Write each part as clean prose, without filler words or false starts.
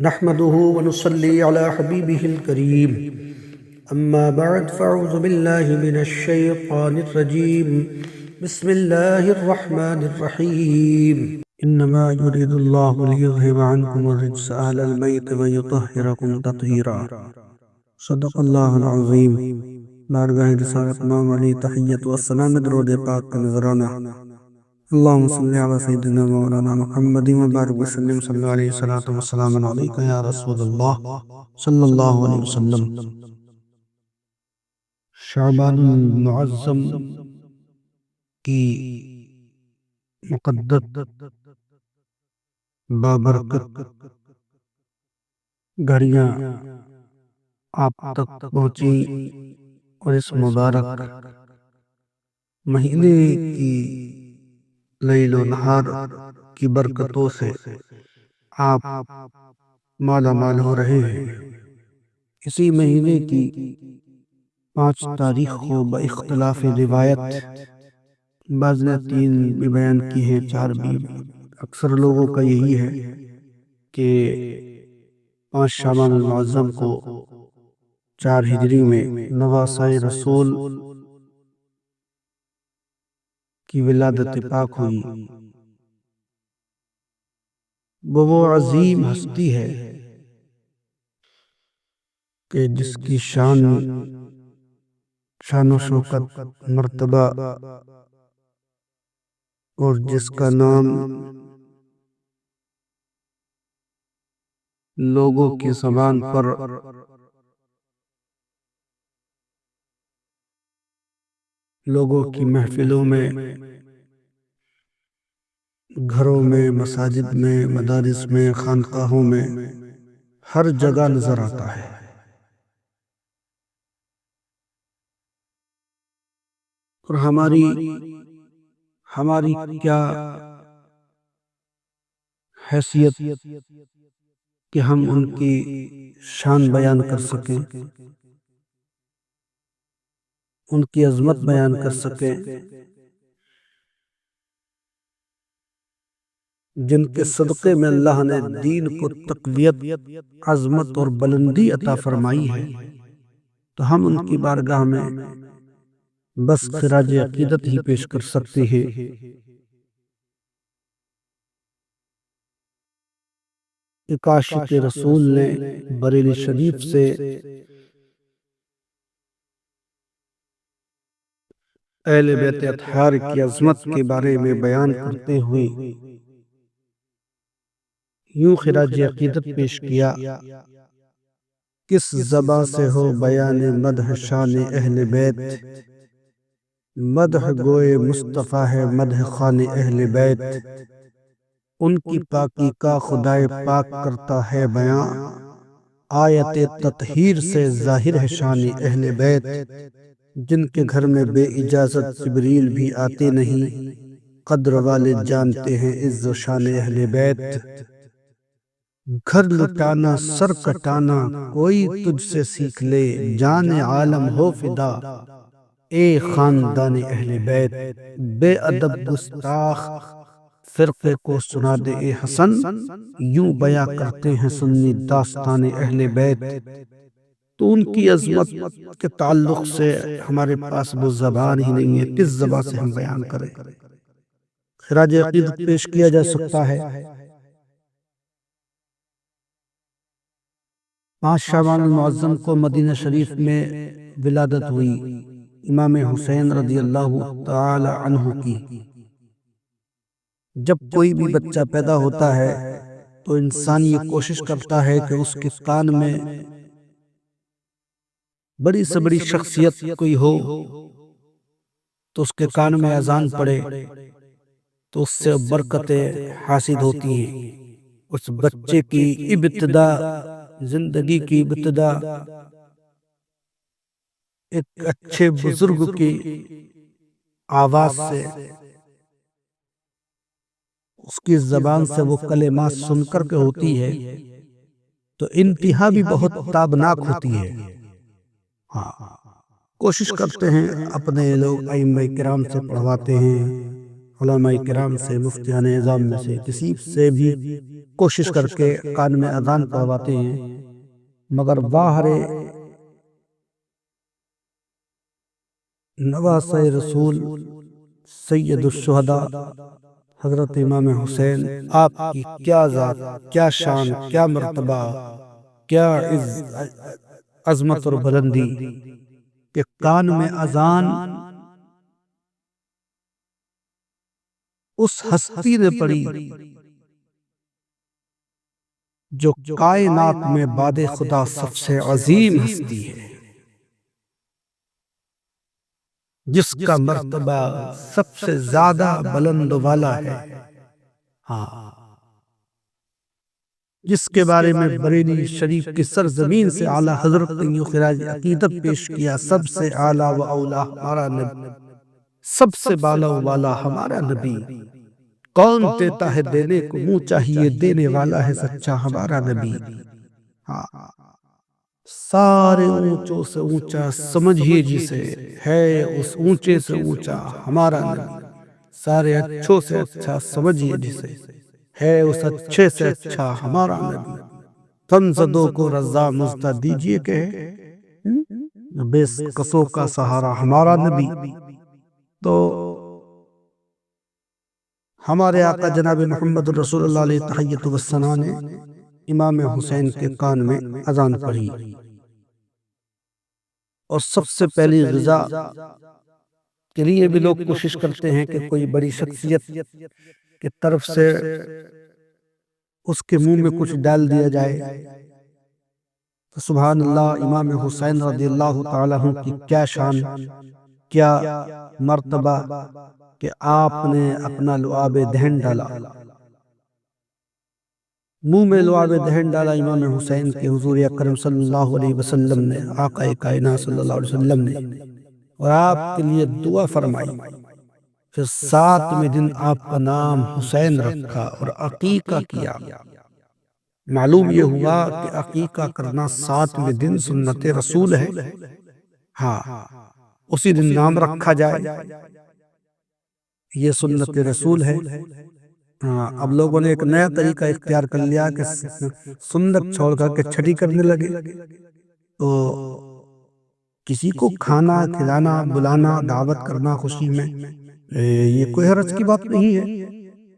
نحمده ونصلي على حبيبه الكريم أما بعد فأعوذ بالله من الشيطان الرجيم بسم الله الرحمن الرحيم إنما يريد الله ليذهب عنكم الرجس أهل البيت ويطهركم تطهيرا صدق اللہ العظیم۔ بارگاہ رسالت امام علی تحیت و السلام درود پاک کا نذرانہ۔ اللہم صلی علی سیدنا مولانا محمد وبارک وسلم صلی اللہ علیہ وسلم علیکہ یا رسول اللہ صلی اللہ علیہ وسلم۔ شعبان المعظم کی مقدس بابرکت گھڑیاں آپ تک پہنچی اور اس مبارک مہینے کی لیل و نہار کی برکتوں سے آپ مالا مال ہو رہے ہیں۔ اسی مہینے کی 5 تاریخ کو باختلاف روایت، بعض نے 3 بھی بیان کی ہیں، 4 بھی، اکثر لوگوں کا یہی ہے کہ 5 شعبان المعظم کو 4 ہجری میں نواسۂ رسول کی ولادت پاک ہوئی۔ وہ عظیم ہستی ہے کہ جس کی شان و شوکت، مرتبہ اور جس کا نام لوگوں کی زبان پر لوگوں کی محفلوں میں، گھروں میں، مساجد میں، مدارس میں، خانقاہوں میں، ہر جگہ نظر آتا ہے۔ اور ہماری کیا حیثیت کہ ہم ان کی شان بیان کر سکیں، ان کی عظمت بیان کر سکیں، جن کے صدقے میں اللہ نے دین کو تقویت، عظمت اور بلندی عطا فرمائی ہے، تو ہم ان کی بارگاہ میں بس خراج عقیدت ہی پیش کر سکتے ہیں۔ ایک عاشق رسول نے بریلی شریف سے اہل بیت اطہار کی عظمت کے بارے میں بیان کرتے ہوئے یوں خراج عقیدت پیش کیا: کس زباں سے ہو بیان مدح شان اہل بیت، مدح گوئے مصطفیٰ ہے مدح خوان اہل بیت، ان کی پاکی کا خدائے پاک کرتا ہے بیاں، آیت تطہیر سے ظاہر ہے شان اہل بیت، جن کے گھر میں بے اجازت جبریل بھی آتے نہیں، قدر والے جانتے ہیں عز و شان اہل بیت، گھر لٹانا سر کٹانا کوئی تجھ سے سیکھ لے، جان عالم ہو فدا اے خاندان اہل بیت، بے ادب گستاخ فرقے کو سنا دے اے حسن، یوں بیاں کرتے ہیں سنی داستان اہل بیت۔ تو ان کی عظمت کے تعلق سے ہمارے پاس وہ زبان ہی نہیں ہے، کس زبان سے ہم بیان کریں۔ خراج عقیدت پیش کیا جا سکتا ہے۔ 5 شعبان المعظم کو مدینہ شریف میں ولادت ہوئی امام حسین رضی اللہ تعالی عنہ کی۔ جب کوئی بھی بچہ پیدا ہوتا ہے تو انسان یہ کوشش کرتا ہے کہ اس کے کان میں بڑی سے بڑی شخصیت کوئی ہو تو اس کے کان میں اذان پڑے تو اس سے برکتیں حاصل ہوتی ہیں۔ اس بچے کی ابتدا، زندگی کی ابتدا ایک اچھے بزرگ کی آواز سے، اس کی زبان سے وہ کلمات سن کر کے ہوتی ہے تو انتہا بھی بہت تابناک ہوتی ہے۔ کوشش کرتے ہیں، اپنے لوگ ائمہ کرام سے پڑھواتے ہیں، علماء کرام سے، مفتیان اعظام میں سے کسی سے بھی کوشش کر کے کان میں اذان پڑھواتے ہیں، مگر باہر نواسہ رسول سید الشہداء حضرت امام حسین، آپ کی کیا ذات، کیا شان، کیا مرتبہ، کیا عظمت اور بلندی کہ کان میں اذان اس ہستی نے پڑی جو کائنات میں بعد خدا سب سے عظیم ہستی ہے، جس کا مرتبہ سب سے زیادہ بلند والا ہے، ہاں، جس کے بارے میں بریلی شریف کی سرزمین سے اعلیٰ حضرت نے یوں خراج عقیدت پیش کیا، سب سے اعلیٰ و اولا ہمارا نبی، سب سے بالا و والا ہمارا نبی، کون دیتا ہے دینے کو منہ چاہیے، دینے والا ہے سچا ہمارا نبی، ہاں، سارے اونچوں سے اونچا سمجھیے جسے، ہے اس اونچے سے اونچا ہمارا نبی، سارے اچھوں سے اچھا سمجھیے جسے، ہے اس اچھے سے اچھا ہمارا نبی، تنزدوں کو رضا مزدہ دیجئے کہ بے قصوں کا سہارا ہمارا نبی۔ تو ہمارے آقا جناب محمد رسول اللہ علیہ تحیۃ والثناء نے امام حسین کے کان میں اذان پڑھی، اور سب سے پہلی غذا کے لیے بھی لوگ کوشش کرتے ہیں کہ کوئی بڑی شخصیت کی طرف سے اس کے منہ میں کچھ ڈال دیا جائے، تو سبحان اللہ، امام حسین رضی اللہ تعالیٰ عنہ کی کیا شان، کیا مرتبہ کہ آپ نے اپنا لعاب دہن ڈالا، منہ میں لعاب دہن ڈالا امام حسین کے، حضور اکرم صلی اللہ علیہ وسلم نے، آقا کائنات صلی اللہ علیہ وسلم نے، اور آپ کے لیے دعا فرمائی، پھر 7ویں دن آپ کا نام حسین رکھا اور عقیقہ کیا۔ معلوم یہ ہوا کہ عقیقہ کرنا 7ویں دن سنت رسول ہے، ہاں، اسی دن نام رکھا جائے، یہ سنت رسول ہے۔ ہاں، اب لوگوں نے ایک نیا طریقہ اختیار کر لیا کہ سنت چھوڑ کر کے چھٹی کرنے لگے، تو کسی کو کھانا کھلانا، بلانا، دعوت کرنا خوشی میں، یہ کوئی حرج کی بات نہیں ہے،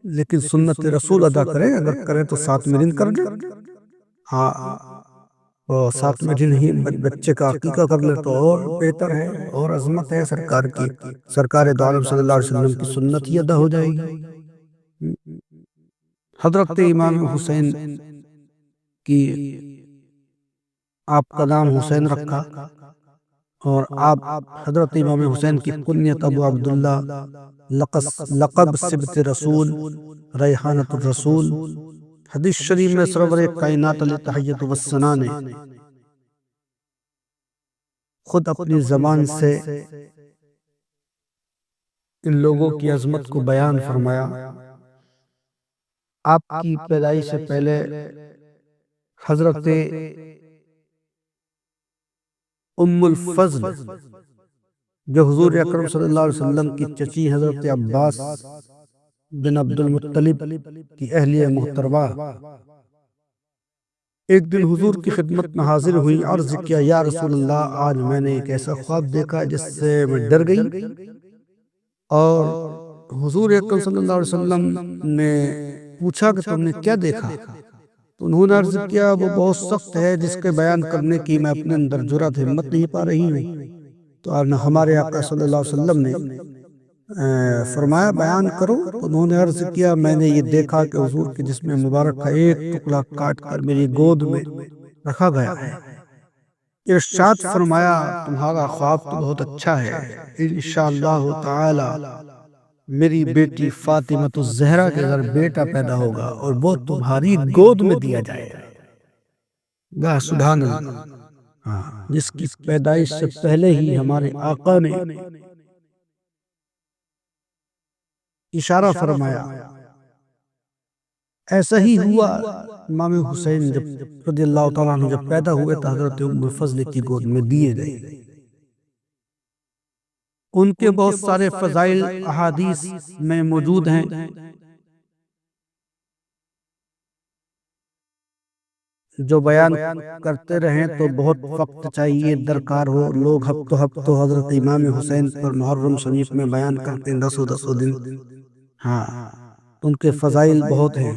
لیکن سنت رسول ادا کریں، اگر کریں تو 7ویں دن کر لیں، ہاں، اور 7ویں دن ہی بچے کا عقیقہ کر لے تو اور بہتر ہے، اور عظمت ہے سرکار کی، سرکار دو عالم صلی اللہ علیہ وسلم کی سنت ہی ادا ہو جائے گی۔ حضرت امام حسین کی آپ کا نام حسین رکھا، اور آپ حضرت امام حسین کی کنیت ابو عبداللہ، لقب سبط رسول، ریحانت الرسول، حدیث شریف میں سرور کائنات علیہ تحیۃ والثناء نے خود اپنی زبان سے ان لوگوں کی عظمت کو بیان فرمایا۔ آپ کی پیدائش سے پہلے حضرت ام الفضل، جو حضور اکرم صلی اللہ علیہ وسلم کی چچی حضرت عباس بن عبد المطلب کی اہلیہ محترمہ، ایک دن حضور کی خدمت میں حاضر ہوئی، عرض کیا، یا رسول اللہ، آج میں نے ایک ایسا خواب دیکھا جس سے میں ڈر گئی، اور حضور اکرم صلی اللہ علیہ وسلم نے پوچھا کہ تم نے کیا دیکھا؟ تو انہوں نے عرض کیا، وہ بہت سخت ہے جس کے بیان کرنے کی میں اپنے اندر جرأت ہمت نہیں پا رہی ہوں۔ تو ہمارے آقا صلی اللہ علیہ وسلم نے فرمایا، بیان کرو۔ تو انہوں نے عرض کیا، میں نے یہ دیکھا کہ حضور کے جسم مبارک کا ایک ٹکڑا کاٹ کر میری گود میں رکھا گیا ہے۔ ارشاد فرمایا، تمہارا خواب تو بہت اچھا ہے، انشاءاللہ تعالی میری بیٹی فاطمہ الزہرا کے گھر بیٹا پیدا ہوگا اور وہ تمہاری گود میں دیا جائے گا۔ سبحان اللہ، جس کی پیدائش سے پہلے ہی ہمارے آقا نے اشارہ فرمایا۔ ایسا ہی ہوا، امام حسین جب رضی اللہ تعالیٰ عنہ جب پیدا ہوئے تو حضرت ام فضل کی گود میں دیے گئے۔ ان کے بہت سارے فضائل احادیث میں موجود ہیں۔ جو بیان کرتے رہیں تو بہت وقت چاہیے، درکار ہو۔ لوگ ہفتوں حضرت امام حسین پر محرم شریف میں بیان کرتے ہیں، 10 دن۔ ہاں، ان کے فضائل بہت ہیں،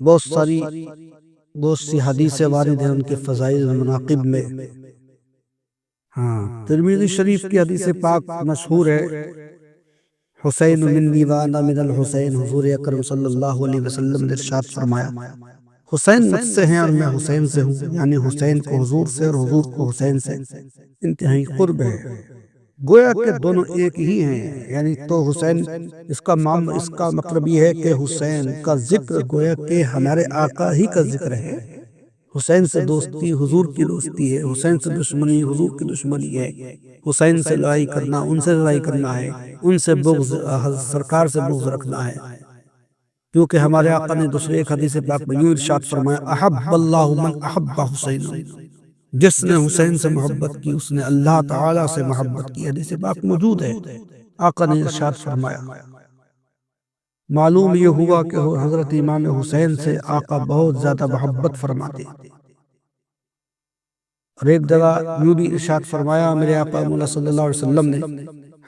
بہت سی حدیثیں وارد ہیں ان کے فضائل و مناقب میں۔ ہاں، ترمذی شریف کی حدیث پاک مشہور ہے، حسین منی وانا من الحسین، حضور اکرم صلی اللہ علیہ وسلم نے ارشاد فرمایا، حسین مجھ سے ہیں اور میں حسین سے ہوں، یعنی حسین کو حضور سے اور حضور کو حسین سے انتہائی قرب ہے۔ گویا کہ دونوں ایک ہی ہیں، یعنی تو حسین، اس کا مطلب یہ ہے کہ حسین کا ذکر گویا کہ ہمارے آقا ہی کا ذکر ہے۔ حسین سے دوستی حضور کی دوستی ہے، حسین سے دشمنی حضور کی دشمنی ہے۔ حسین سے لڑائی کرنا ان سے لڑائی کرنا ہے، ان سے بغض سرکار سے بغض رکھنا ہے، کیونکہ ہمارے آقا نے دوسرے ایک حدیث پاک میں یوں ارشاد فرمایا، احب اللہ من احب حسین، جس نے حسین سے محبت کی اس نے اللہ تعالیٰ سے محبت کی۔ حدیث پاک موجود ہے، آقا نے ارشاد فرمایا۔ معلوم یہ ہوا کہ حضرت امام حسین سے آقا بہت زیادہ محبت فرماتے، اور ایک جگہ یوں بھی ارشاد فرمایا میرے آقا مولا صلی اللہ علیہ وسلم نے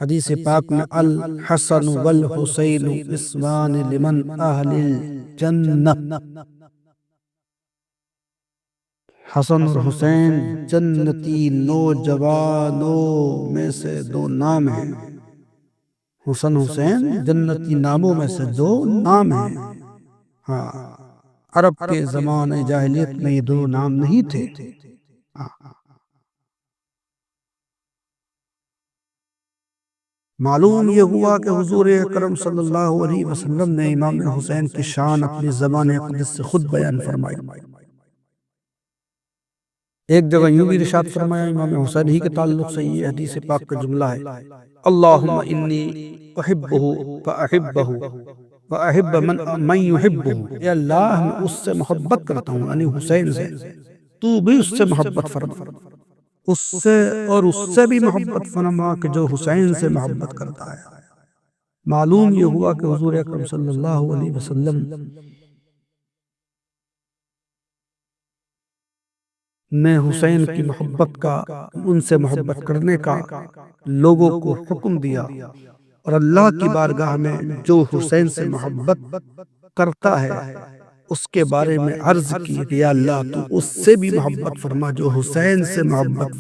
حدیث پاک میں، الحسن والحسین اسمان لمن اہل الجنہ، حسن اور حسین جنتی نوجوانوں میں سے دو نام ہیں۔ حسن حسین جنتی ناموں میں سے دو نام ہیں۔ ہاں، عرب کے زمانے جاہلیت میں یہ دو نام نہیں تھے۔ معلوم یہ ہوا کہ حضور اکرم صلی اللہ علیہ وسلم نے امام حسین کی شان اپنی زبان اقدس سے خود بیان فرمائی۔ ایک جگہ یوں بھی ارشاد فرمایا، امام حسین ہی کے تعلق سے یہ حدیث پاک کا جملہ ہے، اللہم انی احبہ فاحبہ واحب من یحبہ، اے اللہ میں اس سے محبت کرتا ہوں، یعنی حسین سے، تو بھی اس سے محبت فرما، اس سے اور اس سے بھی محبت فرما کہ جو حسین سے محبت کرتا ہے۔ معلوم یہ ہوا کہ حضور اکرم صلی اللہ علیہ وسلم نے حسین کی محبت کا، ان سے محبت کرنے کا لوگوں کو حکم دیا، اور اللہ کی بارگاہ میں جو حسین سے محبت کرتا ہے اس کے بارے میں عرض کی کہ یا اللہ تو اس سے بھی محبت فرما جو حسین سے محبت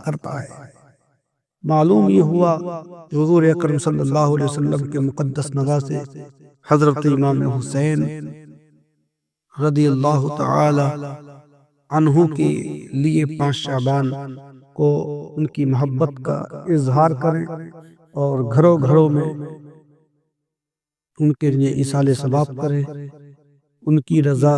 کرتا ہے۔ معلوم یہ ہوا کہ حضور اکرم صلی اللہ علیہ وسلم کے مقدس نگاہ سے حضرت امام حسین رضی اللہ تعالی عنہ کے لیے 5 شعبان کو ان کی محبت کا اظہار کریں، اور گھروں گھروں میں ان کے لیے ایصال ثواب کریں۔ ان کی رضا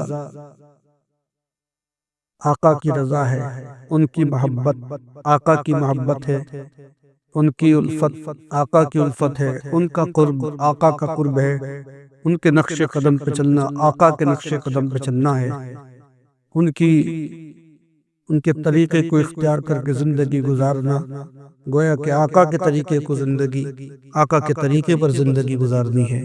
آقا کی رضا ہے، ان کی محبت آقا کی محبت ہے، ان کی الفت آقا کی الفت ہے، ان کا قرب آقا کا قرب ہے، ان کے نقش قدم پہ چلنا آقا کے نقش قدم پہ چلنا ہے، ان کے طریقے کو اختیار کر کے زندگی گزارنا، گویا کہ آقا کے طریقے کو آقا کے طریقے پر زندگی گزارنی ہے۔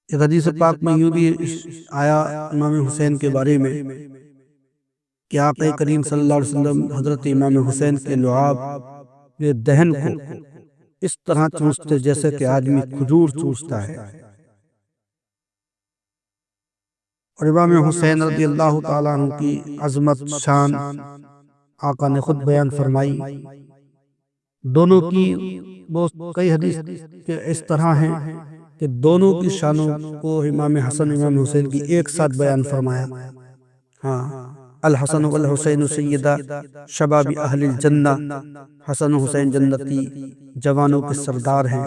ایک حدیث پاک میں یوں بھی آیا امام حسین کے بارے میں کہ آقا کریم صلی اللہ علیہ وسلم حضرت امام حسین کے لعاب کے دہن کو اس طرح چوستے جیسے کہ آدمی کھجور چوستا ہے، اور امام حسین رضی اللہ تعالیٰ عنہ کی عظمت شان آقا نے خود بیان فرمائی۔ دونوں کی بہت کئی حدیث کے اس طرح ہیں کہ دونوں کی شانوں کو امام حسن امام حسین کی ایک ساتھ بیان فرمایا۔ ہاں، الحسن والحسین سیدہ شباب اہل الجنہ، حسن حسین جنتی جوانوں کے سردار ہیں۔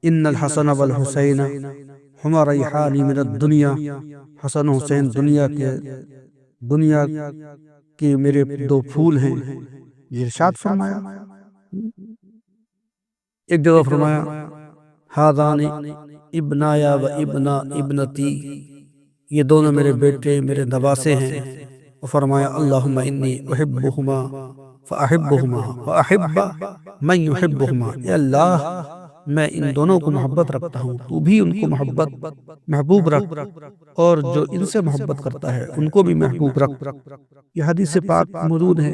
ان الحسن والحسین ہما ریحان من الدنیا، حسن حسین دنیا کے میرے 2 پھول ہیں، یہ ارشاد فرمایا۔ ایک جگہ فرمایا، ہذان ابنایا و ابنا ابنتی، یہ دونوں میرے بیٹے میرے نواسے ہیں۔ اور فرمایا اللہم انی احبہما فاحبہما واحب من یحبہما، اے اللہ میں ان دونوں کو محبت رکھتا ہوں، تو بھی ان کو محبوب رکھ، اور جو ان سے محبت کرتا ہے ان کو بھی محبوب رکھ۔ یہ حدیث پاک موجود ہے،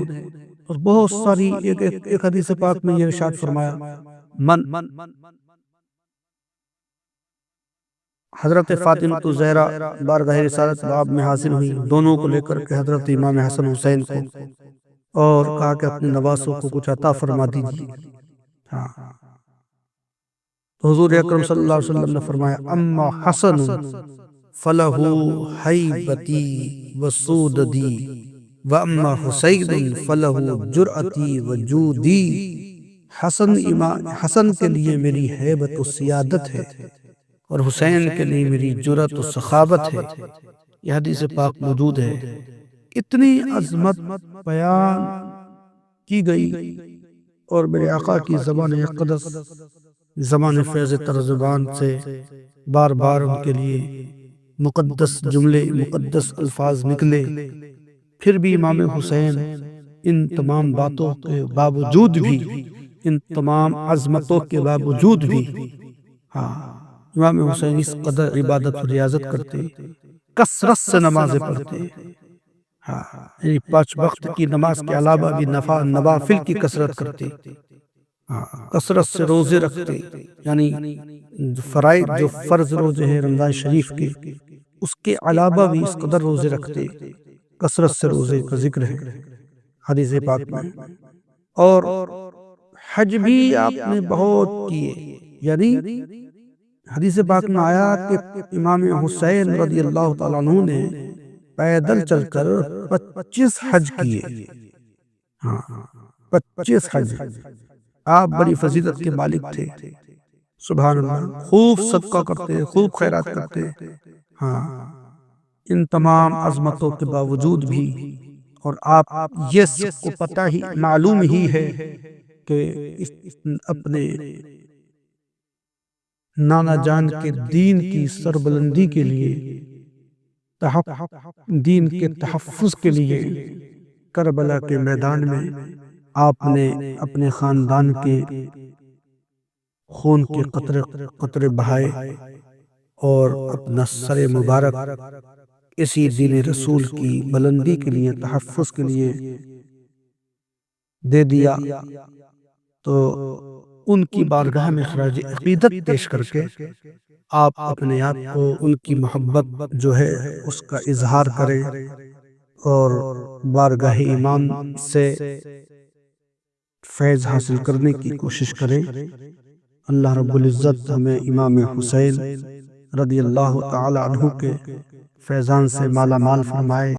اور بہت ساری ایک حدیث پاک میں یہ ارشاد فرمایا، حضرت فاطمہ الزہرا بارگاہ رسالت باب میں حاصل ہوئی دونوں کو لے کر کے حضرت امام حسن حسین کو، اور کہا کہ اپنے نواسوں کو کچھ عطا فرما دیجیے۔ تو حضور اکرم صلی اللہ علیہ وسلم نے فرمایا اما حسن فلہ حیبتی وسوددی واما حسین فلہ جرأتی وجودی، حسن کے لیے میری ہیبت و سیادت ہے، اور حسین کے لیے میری جرأت و سخاوت ہے۔ یہ حدیث پاک موجود ہے۔ اتنی عظمت بیان کی گئی، اور میرے آقا کی زبان اقدس، زبان فیض ترجمان سے بار بار ان کے لیے مقدس جملے مقدس الفاظ نکلے، پھر بھی امام حسین ان تمام باتوں کے باوجود بھی، ان تمام عظمتوں کے باوجود بھی، امام حسین اس قدر عبادت و ریاضت کرتے، کثرت سے نمازیں پڑھتے، یعنی 5 وقت کی نماز کے علاوہ بھی نوافل کی کثرت کرتے، کثرت سے روزے رکھتے، یعنی فرائض جو فرض روزے ہیں رمضان شریف کے، اس کے علاوہ بھی اس قدر روزے رکھتے، کثرت سے روزے کا ذکر ہے حدیث پاک میں۔ اور حج بھی آپ نے بہت کیے، یعنی حدیث پاک میں آیا کہ امام حسین رضی اللہ تعالیٰ عنہ نے پیدل چل کر 25 حج کیے، 25 حج۔ آپ بڑی فضیلت کے مالک تھے، سبحان اللہ، خوب صدقہ کرتے، خوب خیرات کرتے۔ ان تمام عظمتوں کے باوجود بھی، اور آپ یہ سب کو پتہ ہی معلوم ہی ہے کہ اپنے نانا جان کے دین کی سربلندی کے لیے، دین کے تحفظ کے لیے کربلا کے میدان میں آپ نے اپنے خاندان کے خون کے قطرے بہائے، اور اپنا سر مبارک اسی دین رسول کی بلندی کے لیے، تحفظ کے لیے دے دیا۔ تو ان کی بارگاہ میں خراج عقیدت پیش کر کے آپ اپنے آپ کو ان کی محبت جو ہے اس کا اظہار کریں، اور بارگاہ امام سے فیض حاصل کرنے کی کوشش کریں۔ اللہ رب العزت ہمیں امام حسین رضی اللہ تعالی عنہ کے فیضان سے مالا مال فرمائے۔